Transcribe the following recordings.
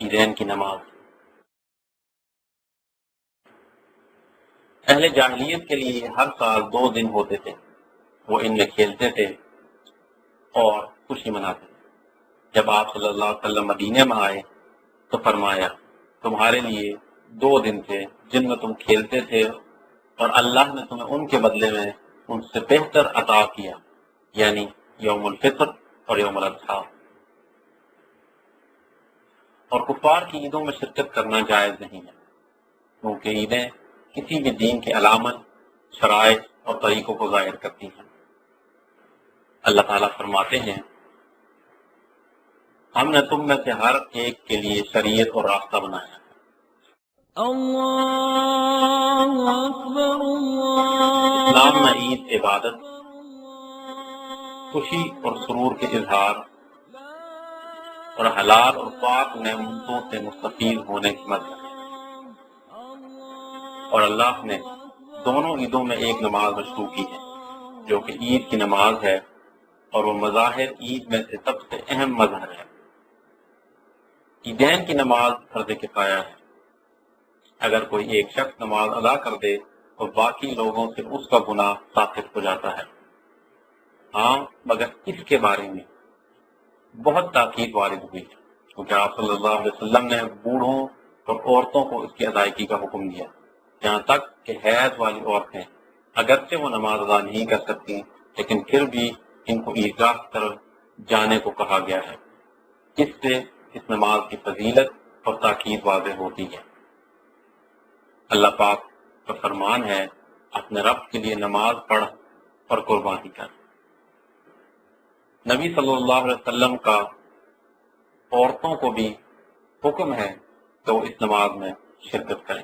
عیدین کی نماز۔ اہل جاہلیت کے لیے ہر سال 2 دن ہوتے تھے، وہ ان میں کھیلتے تھے اور خوشی مناتے تھے۔ جب آپ صلی اللہ علیہ وسلم مدینے میں آئے تو فرمایا تمہارے لیے 2 دن تھے جن میں تم کھیلتے تھے اور اللہ نے تمہیں ان کے بدلے میں ان سے بہتر عطا کیا، یعنی یوم الفطر اور یوم الاضحیٰ۔ اور کفار کی عیدوں میں شرکت کرنا جائز نہیں ہے، کیونکہ عیدیں کسی بھی دین کی علامت، شرائع اور طریقوں کو ظاہر کرتی ہیں۔ اللہ تعالیٰ فرماتے ہیں ہم نے تم میں سے ہر ایک کے لیے شریعت اور راستہ بنایا ہے۔ اللہ اکبر اسلام میں عید عبادت، خوشی اور سرور کے اظہار اور حلال اور پاک نعمتوں سے مستفید ہونے کی مدد ہے، اور اللہ نے دونوں عیدوں میں ایک نماز مشروع کی ہے جو کہ عید کی نماز ہے، اور وہ مظاہر عید میں سے سب سے اہم مظہر ہے۔ عیدین کی نماز فرض کفایہ ہے، اگر کوئی ایک شخص نماز ادا کر دے تو باقی لوگوں سے اس کا گناہ ساقط ہو جاتا ہے، ہاں مگر اس کے بارے میں بہت تاکید وارد ہوئی ہے، کیونکہ آپ صلی اللہ علیہ وسلم نے بوڑھوں اور عورتوں کو اس کی ادائیگی کا حکم دیا، یہاں تک کہ حیض والی عورتیں اگرچہ وہ نماز ادا نہیں کر سکتی لیکن پھر بھی ان کو عیدگاہ کی طرف جانے کو کہا گیا ہے۔ اس سے اس نماز کی فضیلت اور تاکید واضح ہوتی ہے۔ اللہ پاک کا فرمان ہے اپنے رب کے لیے نماز پڑھ اور قربانی کر۔ نبی صلی اللہ علیہ وسلم کا عورتوں کو بھی حکم ہے کہ وہ اس نماز میں شرکت کریں۔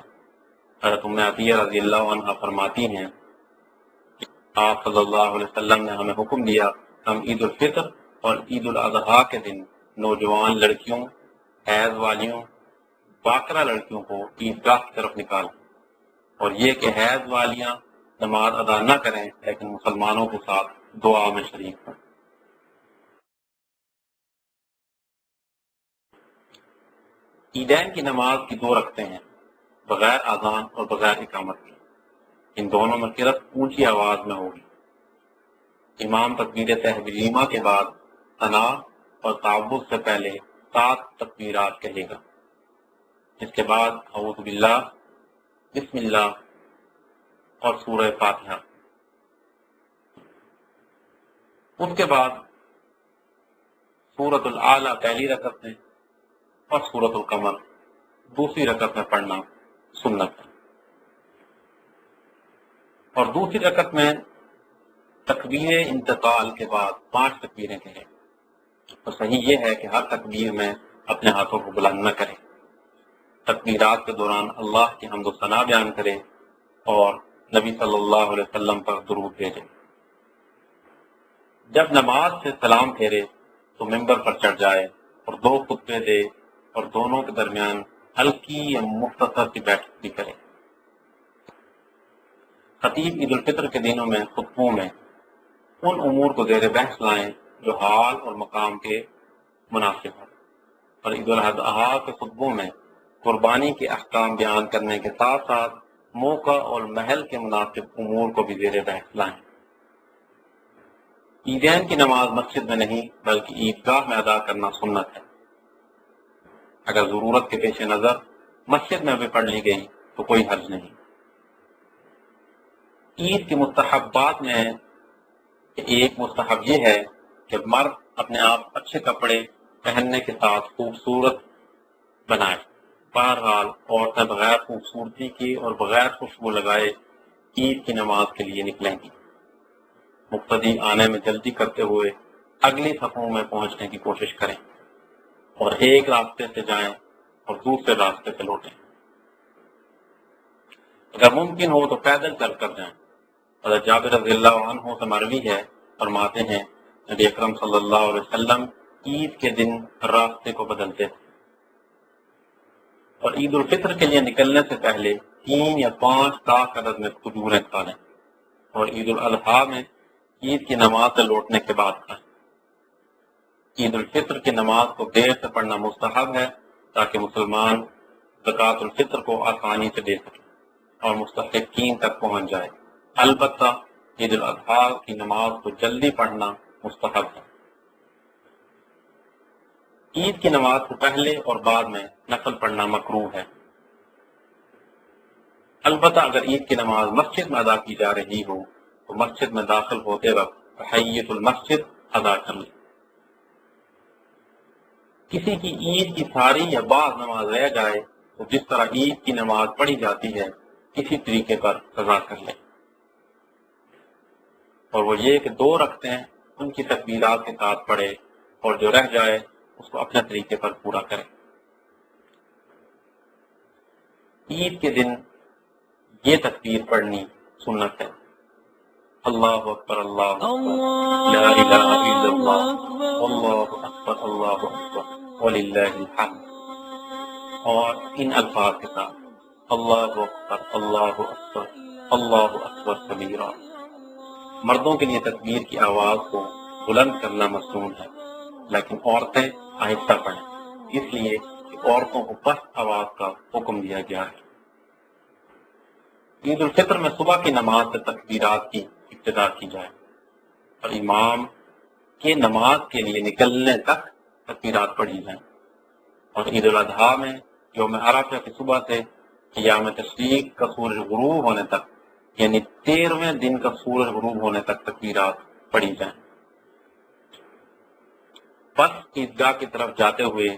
حضرت ام عطیہ رضی اللہ عنہ فرماتی ہیں کہ آپ صلی اللہ علیہ وسلم نے ہمیں حکم دیا ہم عید الفطر اور عید الاضحیٰ کے دن نوجوان لڑکیوں، حیض والیوں، باکرہ لڑکیوں کو عیدگاہ کی طرف نکالیں، اور یہ کہ حیض والیاں نماز ادا نہ کریں لیکن مسلمانوں کے ساتھ دعا میں شریک ہوں۔ عیدین کی نماز کی 2 رکعتیں ہیں، بغیر اذان اور بغیر اقامت کے۔ ان دونوں میں قرأت اونچی آواز میں ہوگی۔ امام تکبیر تحریمہ کے بعد ثنا اور تعوذ سے پہلے 7 تکبیرات کہے گا، اس کے بعد اعوذ باللہ، بسم اللہ اور سورہ فاتحہ۔ اس کے بعد سورۃ الاعلیٰ پہلی رکعت میں اور سورۃ القمر دوسری رکعت میں پڑھنا سنت ہے، اور دوسری رکعت میں تکبیر انتقال کے بعد 5 تکبیریں کہیں، تو صحیح یہ ہے کہ ہر تکبیر میں اپنے ہاتھوں کو بلند نہ کریں، تکبیرات کے دوران اللہ کی حمد و ثنا بیان کرے اور نبی صلی اللہ علیہ وسلم پر درود بھیجے۔ جب نماز سے سلام پھیرے تو ممبر پر چڑھ جائے اور 2 خطبے دے اور دونوں کے درمیان ہلکی یا مختصر سی بیٹھک بھی کرے۔ خطیب عید الفطر کے دنوں میں خطبوں میں ان امور کو زیر بحث لائیں جو حال اور مقام کے مناسب ہوں، اور عید الاضحیٰ کے خطبوں میں قربانی کے احکام بیان کرنے کے ساتھ ساتھ موقع اور محل کے مناسب امور کو بھی زیر بحث لائیں۔ عیدین کی نماز مسجد میں نہیں بلکہ عیدگاہ میں ادا کرنا سنت ہے، اگر ضرورت کے پیش نظر مسجد میں بھی پڑھ لی گئی تو کوئی حرج نہیں۔ عید کے مستحبات میں ایک مستحب یہ ہے کہ مرد اپنے آپ اچھے کپڑے پہننے کے ساتھ خوبصورت بنائے۔ بہرحال عورتیں بغیر خوبصورتی کی اور بغیر خوشبو لگائے عید کی نماز کے لیے نکلیں گی۔ مقتدی آنے میں جلدی کرتے ہوئے اگلی صفوں میں پہنچنے کی کوشش کریں اور ایک راستے سے جائیں اور دوسرے راستے سے لوٹیں۔ اگر ممکن ہو تو پیدل چل کر جائیں۔ حضرت جابر رضی اللہ عنہ سے مروی ہے، فرماتے ہیں نبی اکرم صلی اللہ علیہ وسلم عید کے دن راستے کو بدلتے تھے، اور عید الفطر کے لیے نکلنے سے پہلے 3 یا 5 لاکھ عدد میں کھجوریں کھالیں، اور عید الاضحیٰ میں عید کی نماز سے لوٹنے کے بعد کھائیں۔ عید الفطر کی نماز کو دیر سے پڑھنا مستحب ہے تاکہ مسلمان زکوٰۃ الفطر کو آسانی سے دے سکے اور مستحقین تک پہنچ جائے۔ البتہ عید الاضحیٰ کی نماز کو جلدی پڑھنا مستحب ہے۔ عید کی نماز کو پہلے اور بعد میں نفل پڑھنا مکروہ ہے۔ البتہ اگر عید کی نماز مسجد میں ادا کی جا رہی ہو تو مسجد میں داخل ہوتے وقت تحیۃ المسجد ادا کر لیں۔ کسی کی عید کی ساری یا بعض نماز رہ جائے تو جس طرح عید کی نماز پڑھی جاتی ہے اسی طریقے پر قضا کر لیں، اور وہ یہ کہ 2 رکعتیں ان کی تکبیرات کے ساتھ پڑھے اور جو رہ جائے اس کو اپنے طریقے پر پورا کرے۔ عید کے دن یہ تکبیر پڑھنی سنت ہے: اللہ اکبر اللہ اکبر، لا الہ الا اللہ، اللہ اکبر اللہ اکبر وللہ الحمد، اور ان الفاظ کے ساتھ: اللہ اکبر اللہ اکبر اللہ اکبر کبیرہ۔ مردوں کے لیے تکبیر کی آواز کو بلند کرنا مسنون ہے، لیکن عورتیں آہستہ پڑھیں، اس لیے کہ عورتوں کو پست آواز کا حکم دیا گیا ہے۔ عید الفطر میں صبح کی نماز سے تکبیرات کی ابتدا کی جائے اور امام کے نماز کے لیے نکلنے تک تکبیرات پڑھی جائیں، اور عید الاضحیٰ میں یوم عرفہ کی صبح سے ایام تشریق کا سورج غروب ہونے تک، یعنی 13ویں دن کا سورج غروب ہونے تک تکبیرات پڑھی جائیں۔ پس عیدگاہ کی طرف جاتے ہوئے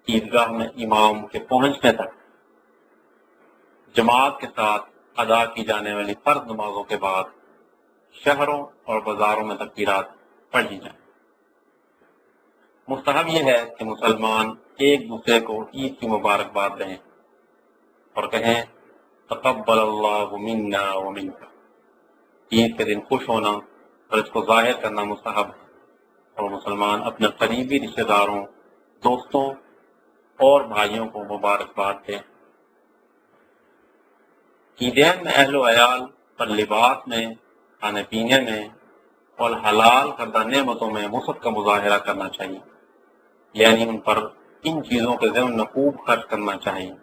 عیدگاہ میں امام کے پہنچنے تک جماعت کے ساتھ ادا کی جانے والی فرض نمازوں کے بعد شہروں اور بازاروں میں تکبیرات پڑھی جائیں۔ مستحب یہ ہے کہ مسلمان ایک دوسرے کو عید کی مبارکباد دیں اور کہیں تقبل اللہ منا ومنک۔ عید کے دن خوش ہونا اور اس کو ظاہر کرنا مستحب ہے، اور مسلمان اپنے قریبی رشتہ داروں، دوستوں اور بھائیوں کو مبارکباد دیں۔ عیدین میں اہل و عیال پر لباس میں، کھانے پینے میں اور حلال کردہ نعمتوں میں وسعت کا مظاہرہ کرنا چاہیے، یعنی ان پر ان چیزوں کے ضمن میں خوب خرچ کرنا چاہیے،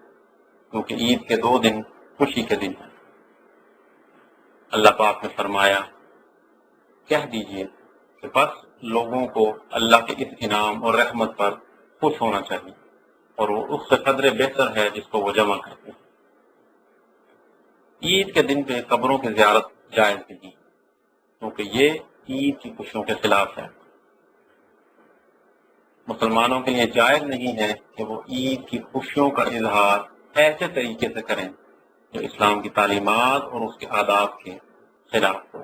کیونکہ عید کے 2 دن خوشی کے دن ہیں۔ اللہ پاک نے فرمایا: کہہ دیجئے کہ بس لوگوں کو اللہ کے اس انعام اور رحمت پر خوش ہونا چاہیے، اور وہ اس سے قدر بہتر ہے جس کو وہ جمع کرتے ہیں۔ عید کے دن پہ قبروں کی زیارت جائز نہیں، کیونکہ یہ عید کی خوشیوں کے خلاف ہے۔ مسلمانوں کے لیے جائز نہیں ہے کہ وہ عید کی خوشیوں کا اظہار ایسے طریقے سے کریں جو اسلام کی تعلیمات اور اس کے آداب کے خلاف ہو۔